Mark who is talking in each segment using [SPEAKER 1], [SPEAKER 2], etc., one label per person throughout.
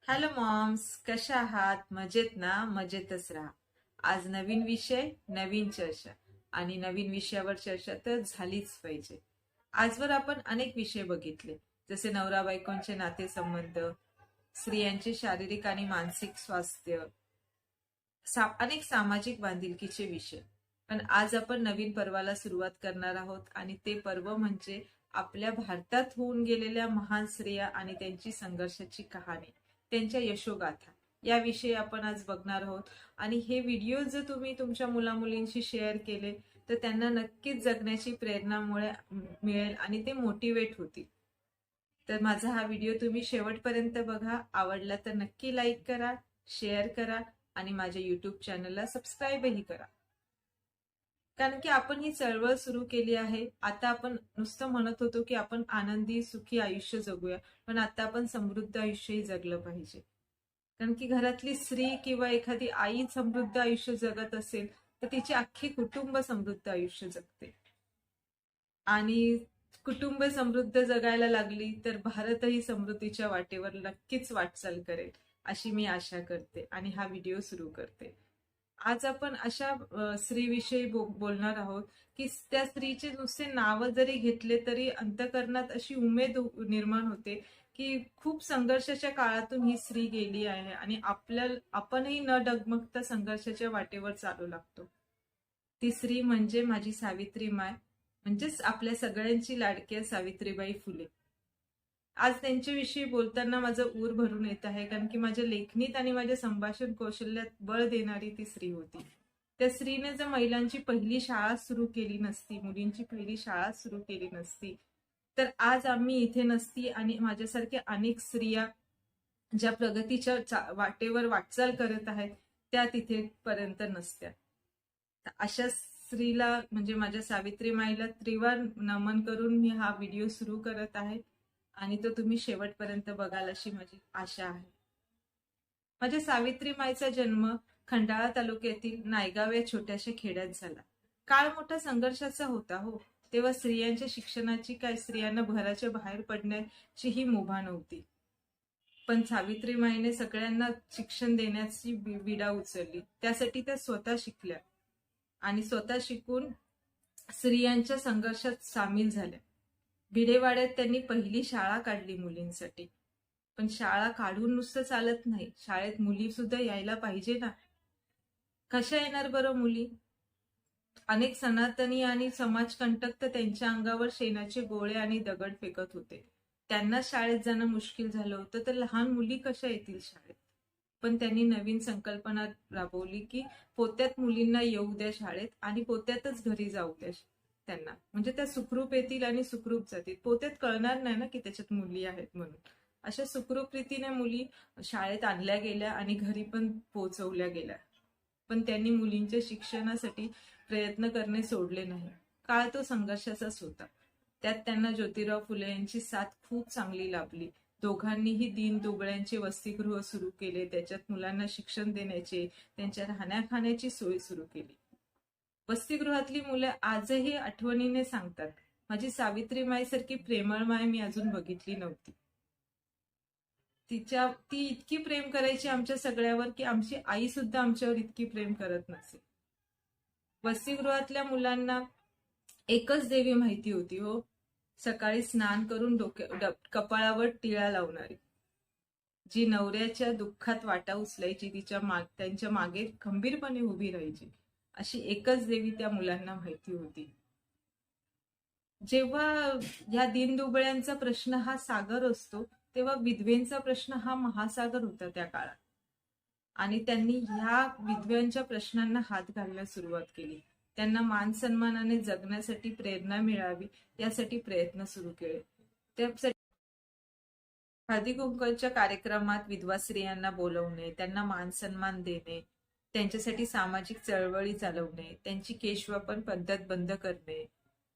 [SPEAKER 1] Hello moms, कशा आहात? मजेत ना? मजेतच राहा. आज नवीन विषय, नवीन चर्चा आणि नवीन विषयावर चर्चा तर झालीच पाहिजे. आजवर आपण अनेक विषय बघितले, जसे नवरा बायकोंचे नातेसंबंध, स्त्रियांचे शारीरिक आणि मानसिक स्वास्थ्य, अनेक सामाजिक बांधिलकीचे विषय. पण आज आपण नवीन पर्वाला सुरुवात करणार आहोत आणि ते पर्व म्हणजे आपल्या भारतात होऊन गेलेल्या महान स्त्रिया आणि त्यांची संघर्षाची कहाणी, त्यांच्या यशोगाथा याविषयी आपण आज बघणार आहोत. आणि हे व्हिडिओ जर तुम्ही तुमच्या मुलामुलींशी शेअर केले तर त्यांना नक्कीच जगण्याची प्रेरणामुळे मिळेल आणि ते मोटिवेट होतील. तर माझा हा व्हिडिओ तुम्ही शेवटपर्यंत बघा. आवडला तर नक्की लाईक करा, शेअर करा आणि माझ्या युट्यूब चॅनलला सबस्क्राईबही करा. कारण की आपण ही चळवळ सुरू केली आहे. आता आपण नुसतं म्हणत होतो की आपण आनंदी सुखी आयुष्य जगूया, पण आता आपण समृद्ध आयुष्यही जगलं पाहिजे. कारण की घरातली स्त्री किंवा एखादी आई समृद्ध आयुष्य जगत असेल तर तिचे अख्खे कुटुंब समृद्ध आयुष्य जगते. आणि कुटुंब समृद्ध जगायला लागली तर भारतही समृद्धीच्या वाटेवर नक्कीच वाटचाल करेल, अशी मी आशा करते आणि हा व्हिडिओ सुरू करते. आज आपण अशा स्त्रीविषयी बोलणार आहोत की त्या स्त्रीचे नुसते नाव जरी घेतले तरी अंतःकरणात अशी उमेद निर्माण होते की खूप संघर्षाच्या काळातून ही स्त्री गेली आहे आणि आपणही न डगमगता संघर्षाच्या वाटेवर चालू लागतो. ती स्त्री म्हणजे माझी सावित्री माय, म्हणजेच आपल्या सगळ्यांची लाडकी सावित्रीबाई फुले. आज त्यांच्याविषयी बोलताना माझं ऊर भरून येत आहे, कारण की माझ्या लेखणीत आणि माझ्या संभाषण कौशल्यात बळ देणारी ती स्त्री होती. त्या स्त्रीने जर महिलांची पहिली शाळा सुरू केली नसती, मुलींची पहिली शाळा सुरू केली नसती, तर आज आम्ही इथे नसती आणि माझ्यासारख्या अनेक स्त्रिया ज्या प्रगतीच्या वाटेवर वाटचाल करत आहेत त्या तिथे पर्यंत नसत्या. अशा स्त्रीला म्हणजे माझ्या सावित्री माईला त्रिवार नमन करून मी हा व्हिडिओ सुरू करत आहे आणि तो तुम्ही शेवटपर्यंत बघाल अशी माझी आशा आहे. माझ्या सावित्री माईचा जन्म खंडाळा तालुक्यातील नायगाव या छोट्याशा खेड्यात झाला. काळ मोठा संघर्षाचा होता हो. तेव्हा स्त्रियांच्या शिक्षणाची काय, स्त्रियांना घराच्या बाहेर पडण्याची ही मुभा नव्हती. पण सावित्रीमाईने सगळ्यांना शिक्षण देण्याची विडा उचलली. त्यासाठी त्या स्वतः शिकल्या आणि स्वतः शिकून स्त्रियांच्या संघर्षात सामील झाल्या. भिडेवाड्यात त्यांनी पहिली शाळा काढली मुलींसाठी. पण शाळा काढून नुसतं चालत नाही, शाळेत मुली सुद्धा यायला पाहिजे ना. कशा येणार बरं मुली? अनेक सनातनी आणि समाजकंटक तर त्यांच्या अंगावर शेणाचे गोळे आणि दगड फेकत होते. त्यांना शाळेत जाणं मुश्किल झालं होतं, तर लहान मुली कशा येतील शाळेत? पण त्यांनी नवीन संकल्पना राबवली की पोत्यात मुलींना येऊ द्या शाळेत आणि पोत्यातच घरी जाऊ द्या त्यांना, म्हणजे त्या सुखरूप येतील आणि सुखरूप जातील. पोत्यात कळणार नाही ना की त्याच्यात मुली आहेत म्हणून. अशा सुखरूप रीतीने मुली शाळेत आणल्या गेल्या आणि घरी पण पोहोचवल्या गेल्या. पण त्यांनी मुलींच्या शिक्षणासाठी प्रयत्न करणे सोडले नाही. काळ तो संघर्षाचाच होता. त्यात त्यांना ज्योतिराव फुले यांची साथ खूप चांगली लाभली. दोघांनीही दीन दुबळ्यांचे वसतिगृह सुरू केले, त्याच्यात मुलांना शिक्षण देण्याचे, त्यांच्या राहण्याखाण्याची सोय सुरू केली. वसतिगृहातली मुलं आजही आठवणीने सांगतात, माझी सावित्री माईसारखी प्रेमळ माय मी अजून बघितली नव्हती. ती इतकी प्रेम करायची आमच्या सगळ्यावर की आमची आई सुद्धा आमच्यावर इतकी प्रेम करत नसे. वसतिगृहातल्या मुलांना एकच देवी माहिती होती हो, सकाळी स्नान करून कपाळावर टिळा लावणारी, जी नवऱ्याच्या दुःखात वाटा उचलायची, त्यांच्या मागे खंबीरपणे उभी राहायची, अशी एकच देवी त्या मुलांना माहिती होती. जेव्हा या दीनदुबळ्यांचा प्रश्न हा सागर असतो, तेव्हा विधवेंचा प्रश्न हा महासागर होता त्या काळात. आणि त्यांनी ह्या विधवांच्या प्रश्नांना हात घालण्यास सुरुवात केली. त्यांना मान सन्मानाने जगण्यासाठी प्रेरणा मिळावी यासाठी प्रयत्न सुरू केले. त्यासाठी हळदी कुंकवाच्या कार्यक्रमात विधवा स्त्रियांना बोलवणे, त्यांना मान सन्मान देणे, त्यांच्यासाठी सामाजिक चळवळी चालवणे, त्यांची केशवापन पद्धत बंद करणे,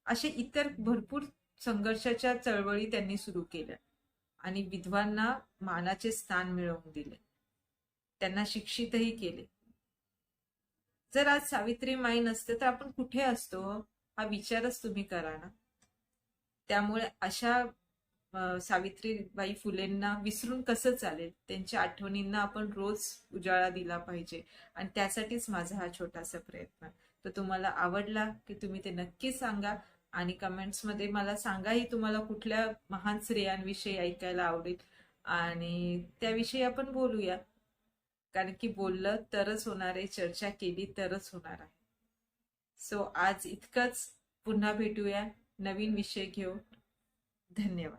[SPEAKER 1] असे इतर भरपूर संघर्षाच्या चळवळी त्यांनी सुरू केल्या आणि विधवांना मानाचे स्थान मिळवून दिले. त्यांना शिक्षितही केले. जर आज सावित्री माई नसते तर आपण कुठे असतो हा विचारच तुम्ही करा ना. त्यामुळे अशा सावित्रीबाई फुलेंना विसरून कसं चालेल. त्यांच्या आठवणींना आपण रोज उजाळा दिला पाहिजे आणि त्यासाठीच माझा हा छोटासा प्रयत्न. तर तुम्हाला आवडला की तुम्ही ते नक्की सांगा आणि कमेंट्समध्ये मला सांगाही तुम्हाला कुठल्या महान स्त्रियांविषयी ऐकायला आवडेल आणि त्याविषयी आपण बोलूया. कारण की बोललं तरच होणार आहे, चर्चा केली तरच होणार आहे. सो आज इतकंच. पुन्हा भेटूया नवीन विषय घेऊन. धन्यवाद.